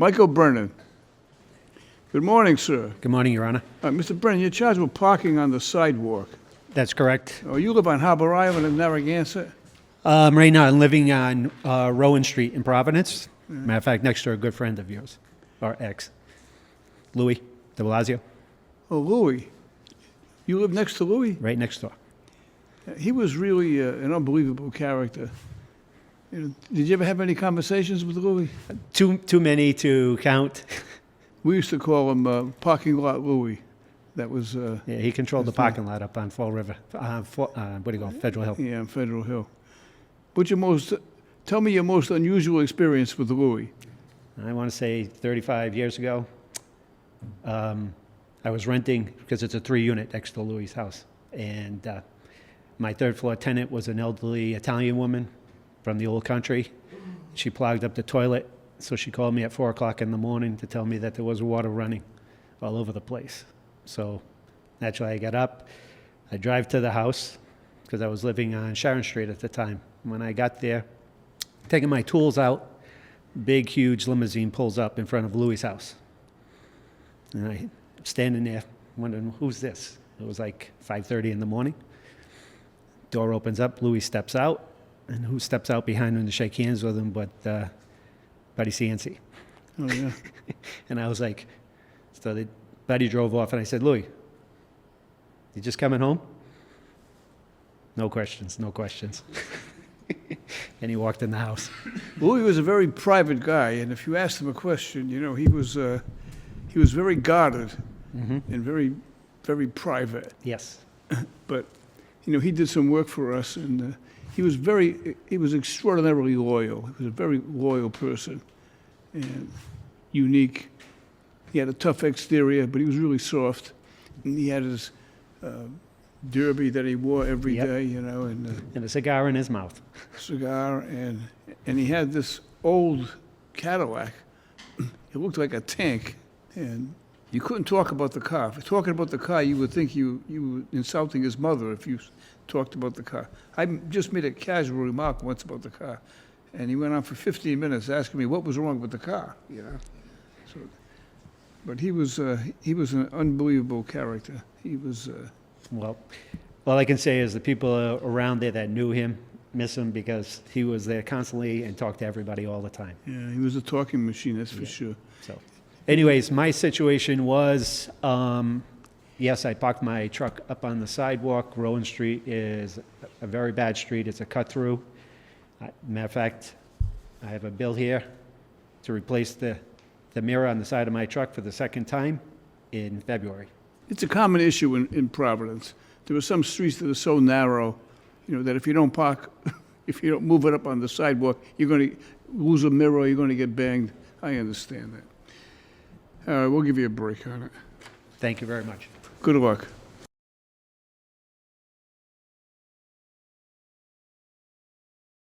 Michael Brennan. Good morning, sir. Good morning, Your Honor. Mr. Brennan, you're charged with parking on the sidewalk. That's correct. Oh, you live on Harbor Island in Narragansett? Right now, I'm living on Rowan Street in Providence. Matter of fact, next to a good friend of yours, or ex, Louis de Blasio, Oh, Louis. You live next to Louis? right next door. He was really an unbelievable character. Did you ever have any conversations with Louis? Too many to count. We used to call him Parking Lot Louis. That was, Yeah, he controlled the parking lot up on Fall River, what do you call it, Federal Hill. yeah, on Federal Hill. Tell me your most unusual experience with Louis. I want to say 35 years ago, I was renting, because it's a 3-unit next to Louis' house. And my third floor tenant was an elderly Italian woman from the old country. She plugged up the toilet, so she called me at 4 o'clock in the morning to tell me that there was water running all over the place. So naturally I got up, I drive to the house, because I was living on Sharon Street at the time. When I got there, taking my tools out, big, huge limousine pulls up in front of Louis' house. And I'm standing there wondering, who's this? It was like 5:30 in the morning. Door opens up, Louis steps out, and who steps out behind him to shake hands with him but Buddy Cianci. Oh, yeah. And I was like, so Buddy drove off, and I said, Louis, you just coming home? No questions, no questions. And he walked in the house. Louis was a very private guy, and if you asked him a question, he was very guarded and very, very private. Yes. But, he did some work for us, and he was extraordinarily loyal. He was a very loyal person and unique. He had a tough exterior, but he was really soft. And he had his derby that he wore every Yep. day, and And a cigar in his mouth. cigar, and he had this old Cadillac. It looked like a tank, and you couldn't talk about the car. If you're talking about the car, you would think you were insulting his mother if you talked about the car. I just made a casual remark once about the car, and he went on for 15 minutes asking me what was wrong with the car, So, but he was an unbelievable character. He was. Well, all I can say is the people around there that knew him miss him, because he was there constantly and talked to everybody all the time. Yeah, he was a talking machine, that's for sure. So, anyways, my situation was, yes, I parked my truck up on the sidewalk. Rowan Street is a very bad street. It's a cut-through. Matter of fact, I have a bill here to replace the mirror on the side of my truck for the second time in February. It's a common issue in Providence. There are some streets that are so narrow, that if you don't park, if you don't move it up on the sidewalk, you're going to lose a mirror, you're going to get banged. I understand that. All right, we'll give you a break on it. Thank you very much. Good luck.